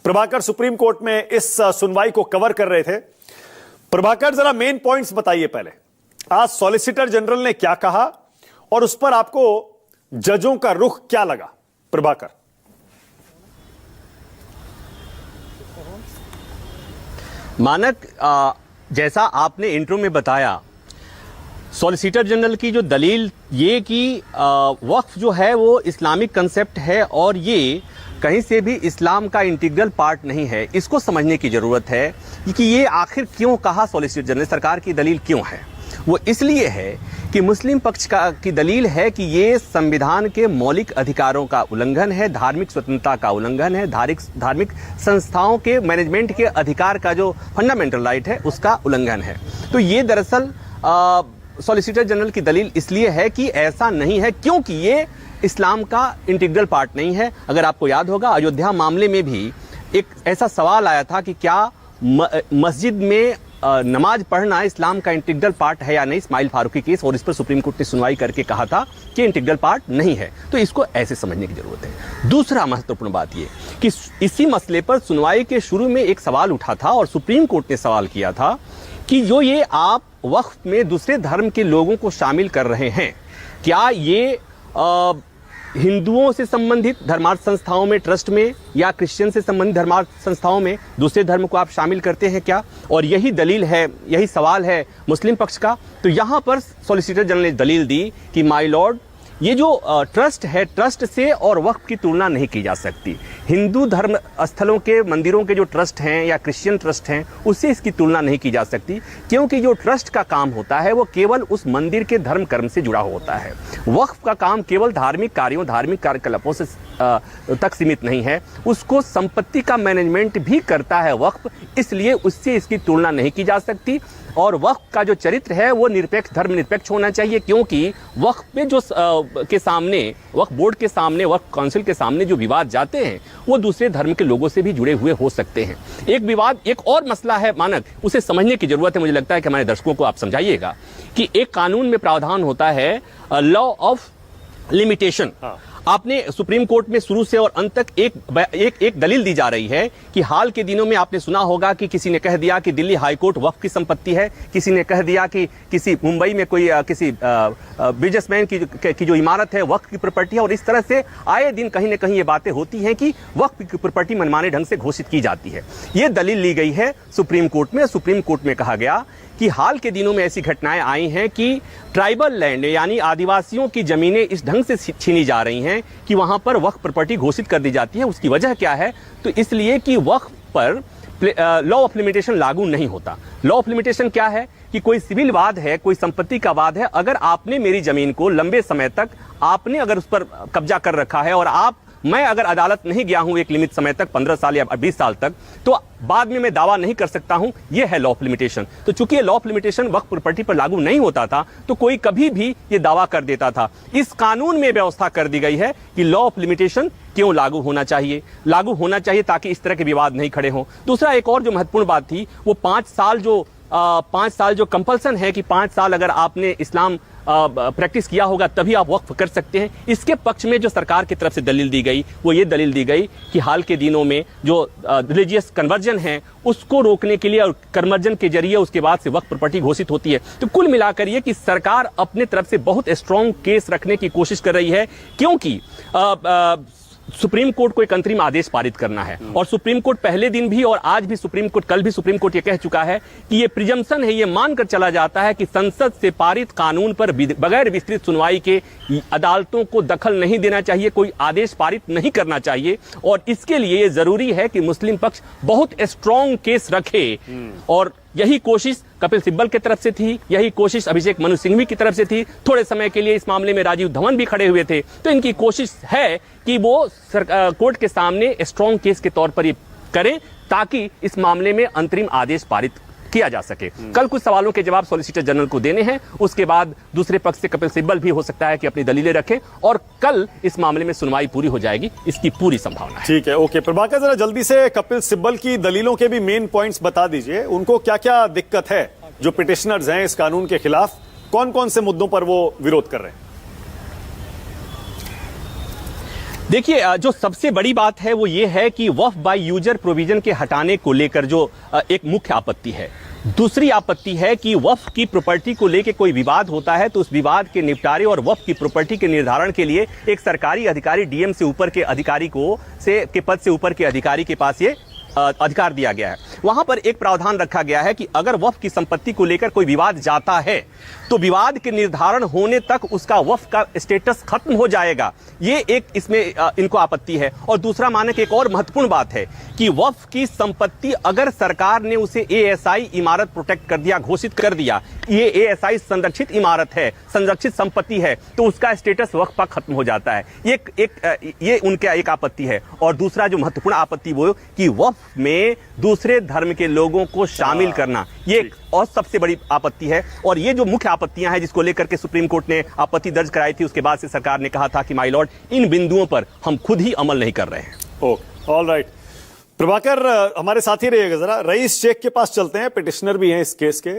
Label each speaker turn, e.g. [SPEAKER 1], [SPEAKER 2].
[SPEAKER 1] Prabhakar supreme court में इस सुनवाई को कवर कर रहे थे। प्रभाकर, जरा मेन पॉइंट्स बताइए पहले। आज सॉलिसिटर जनरल ने क्या कहा और उस पर आपको जजों का रुख क्या लगा? प्रभाकर।
[SPEAKER 2] मानक, जैसा आपने इंट्रो में बताया, सॉलिसिटर जनरल की जो दलील ये कि वक्फ जो है वो इस्लामिक कंसेप्ट है और ये कहीं से भी इस्लाम का इंटीग्रल पार्ट नहीं है, इसको समझने की ज़रूरत है कि ये आखिर क्यों कहा सॉलिसिटर जनरल, सरकार की दलील क्यों है। वो इसलिए है कि मुस्लिम पक्ष की दलील है कि ये संविधान के मौलिक अधिकारों का उल्लंघन है, धार्मिक स्वतंत्रता का उल्लंघन है, धार्मिक संस्थाओं के मैनेजमेंट के अधिकार का जो फंडामेंटल राइट है उसका उल्लंघन है। तो ये दरअसल सॉलिसिटर जनरल की दलील इसलिए है कि ऐसा नहीं है क्योंकि ये इस्लाम का इंटीग्रल पार्ट नहीं है। अगर आपको याद होगा, अयोध्या मामले में भी एक ऐसा सवाल आया था कि क्या मस्जिद में नमाज पढ़ना इस्लाम का इंटीग्रल पार्ट है या नहीं, इस्माइल फारूकी केस, और इस पर सुप्रीम कोर्ट ने सुनवाई करके कहा था कि इंटीग्रल पार्ट नहीं है। तो इसको ऐसे समझने की जरूरत है। दूसरा महत्वपूर्ण बात यह कि इसी मसले पर सुनवाई के शुरू में एक सवाल उठा था और सुप्रीम कोर्ट ने सवाल किया था कि जो ये आप वक्फ में दूसरे धर्म के लोगों को शामिल कर रहे हैं, क्या ये हिंदुओं से संबंधित धर्मार्थ संस्थाओं में, ट्रस्ट में, या क्रिश्चियन से संबंधित धर्मार्थ संस्थाओं में दूसरे धर्म को आप शामिल करते हैं क्या? और यही दलील है, यही सवाल है मुस्लिम पक्ष का। तो यहां पर सॉलिसिटर जनरल ने दलील दी कि माय लॉर्ड, ये जो ट्रस्ट है, ट्रस्ट से और वक्फ की तुलना नहीं की जा सकती। हिंदू धर्म स्थलों के मंदिरों के जो ट्रस्ट हैं या क्रिश्चियन ट्रस्ट हैं, उससे इसकी तुलना नहीं की जा सकती, क्योंकि जो ट्रस्ट का काम होता है वो केवल उस मंदिर के धर्म कर्म से जुड़ा होता है। वक्फ का काम केवल धार्मिक कार्यों, धार्मिक कार्यकलापों से तक सीमित नहीं है, उसको संपत्ति का मैनेजमेंट भी करता है वक्फ, इसलिए उससे इसकी तुलना नहीं की जा सकती। और वक्फ का जो चरित्र है वो निरपेक्ष, धर्मनिरपेक्ष होना चाहिए, क्योंकि वक्फ पे जो के सामने, वक्फ बोर्ड के सामने, वक्फ काउंसिल के सामने जो विवाद जाते हैं वो दूसरे धर्म के लोगों से भी जुड़े हुए हो सकते हैं। एक विवाद, एक और मसला है मानक, उसे समझने की जरूरत है। मुझे लगता है कि हमारे दर्शकों को आप समझाइएगा कि एक कानून में प्रावधान होता है लॉ ऑफ लिमिटेशन। आपने सुप्रीम कोर्ट में शुरू से और अंत तक एक दलील दी जा रही है कि हाल के दिनों में आपने सुना होगा कि किसी ने कह दिया कि दिल्ली हाईकोर्ट वक्फ की संपत्ति है, किसी ने कह दिया कि किसी मुंबई में कोई किसी बिजनेसमैन की जो इमारत है वक्फ की प्रॉपर्टी है, और इस तरह से आए दिन कहीं ना कहीं ये बातें होती हैं कि वक्फ की प्रॉपर्टी मनमाने ढंग से घोषित की जाती है। ये दलील ली गई है सुप्रीम कोर्ट में। सुप्रीम कोर्ट में कहा गया कि हाल के दिनों में ऐसी घटनाएं आई हैं कि ट्राइबल लैंड यानी आदिवासियों की जमीनें इस ढंग से छीनी जा रही हैं कि वहां पर वक्फ प्रॉपर्टी घोषित कर दी जाती है। उसकी वजह क्या है? तो इसलिए कि वक्फ पर लॉ ऑफ लिमिटेशन लागू नहीं होता। लॉ ऑफ लिमिटेशन क्या है कि कोई सिविल वाद है, कोई संपत्ति का वाद है, अगर आपने मेरी जमीन को लंबे समय तक आपने अगर उस पर कब्जा कर रखा है और मैं अगर अदालत नहीं गया हूं एक लिमिट समय तक, 15 साल या 20 साल तक, तो बाद में मैं दावा नहीं कर सकता हूं। यह है लॉ ऑफ लिमिटेशन। तो चूंकि law of limitation Waqf property पर लागू नहीं होता था, तो कोई कभी भी यह दावा कर देता था। इस कानून में व्यवस्था कर दी गई है कि लॉ ऑफ लिमिटेशन क्यों लागू होना चाहिए, लागू होना चाहिए ताकि इस तरह के विवाद नहीं खड़े हों। दूसरा, एक और जो महत्वपूर्ण बात थी, वो 5 साल जो कंपल्सन है कि 5 साल अगर आपने इस्लाम प्रैक्टिस किया होगा तभी आप वक्फ कर सकते हैं। इसके पक्ष में जो सरकार की तरफ से दलील दी गई वो ये दलील दी गई कि हाल के दिनों में जो रिलीजियस कन्वर्जन है उसको रोकने के लिए और कन्वर्जन के जरिए उसके बाद से वक्फ प्रॉपर्टी घोषित होती है। तो कुल मिलाकर ये कि सरकार अपने तरफ से बहुत स्ट्रॉन्ग केस रखने की कोशिश कर रही है, क्योंकि सुप्रीम कोर्ट को एक अंतरिम आदेश पारित करना है। और सुप्रीम कोर्ट पहले दिन भी और आज भी सुप्रीम कोर्ट, कल भी सुप्रीम कोर्ट ये कह चुका है कि ये प्रिजम्पशन है, ये मानकर चला जाता है कि संसद से पारित कानून पर बगैर विस्तृत सुनवाई के अदालतों को दखल नहीं देना चाहिए, कोई आदेश पारित नहीं करना चाहिए। और इसके लिए ये जरूरी है कि मुस्लिम पक्ष बहुत स्ट्रॉन्ग केस रखे। और यही कोशिश कपिल सिब्बल की तरफ से थी, यही कोशिश अभिषेक मनु सिंघवी की तरफ से थी। थोड़े समय के लिए इस मामले में राजीव धवन भी खड़े हुए थे। तो इनकी कोशिश है कि वो कोर्ट के सामने स्ट्रॉन्ग केस के तौर पर ये करें ताकि इस मामले में अंतरिम आदेश पारित किया जा सके। कल कुछ सवालों के जवाब सॉलिसिटर जनरल को देने हैं, उसके बाद दूसरे पक्ष से कपिल सिब्बल भी हो सकता है कि अपनी दलीलें रखें और कल इस मामले में सुनवाई पूरी हो जाएगी, इसकी पूरी संभावना है।
[SPEAKER 1] ठीक है, ओके। प्रभाकर, जरा जल्दी से कपिल सिब्बल की दलीलों के भी मेन पॉइंट्स बता दीजिए। उनको क्या क्या दिक्कत है, जो पिटिशनर्स हैं इस कानून के खिलाफ, कौन कौन से मुद्दों पर वो विरोध कर रहे हैं?
[SPEAKER 2] देखिए, जो सबसे बड़ी बात है वो ये है कि वक्फ बाय यूजर प्रोविजन के हटाने को लेकर जो एक मुख्य आपत्ति है। दूसरी आपत्ति है कि वक्फ की प्रॉपर्टी को लेकर कोई विवाद होता है तो उस विवाद के निपटारे और वक्फ की प्रॉपर्टी के निर्धारण के लिए एक सरकारी अधिकारी डीएम से ऊपर के अधिकारी के पद से ऊपर के अधिकारी के पास ये अधिकार दिया गया है। वहां पर एक प्रावधान रखा गया है कि अगर वक्फ की संपत्ति को लेकर कोई विवाद जाता है तो विवाद के निर्धारण होने तक उसका वक्फ का स्टेटस खत्म हो जाएगा। ये एक इसमें इनको आपत्ति है। और दूसरा मानक एक और महत्वपूर्ण बात है कि वक्फ की संपत्ति अगर सरकार ने उसे एएसआई इमारत प्रोटेक्ट कर दिया, घोषित कर दिया, ये एएसआई संरक्षित इमारत है, संरक्षित संपत्ति है, तो उसका स्टेटस वक्फ का खत्म हो जाता है। ये उनका एक आपत्ति है। और दूसरा जो महत्वपूर्ण आपत्ति वो कि वक्फ में दूसरे धर्म के लोगों को शामिल करना, ये एक और सबसे बड़ी आपत्ति है। और ये जो मुख्य आपत्तियां हैं जिसको लेकर के सुप्रीम कोर्ट ने आपत्ति दर्ज कराई थी, उसके बाद से सरकार ने कहा था कि माय लॉर्ड, इन बिंदुओं पर हम खुद ही अमल नहीं कर रहे हैं।
[SPEAKER 1] ऑल राइट, प्रभाकर हमारे साथी रहिएगा। जरा रईस शेख के पास चलते हैं, पिटिशनर भी हैं इस केस के।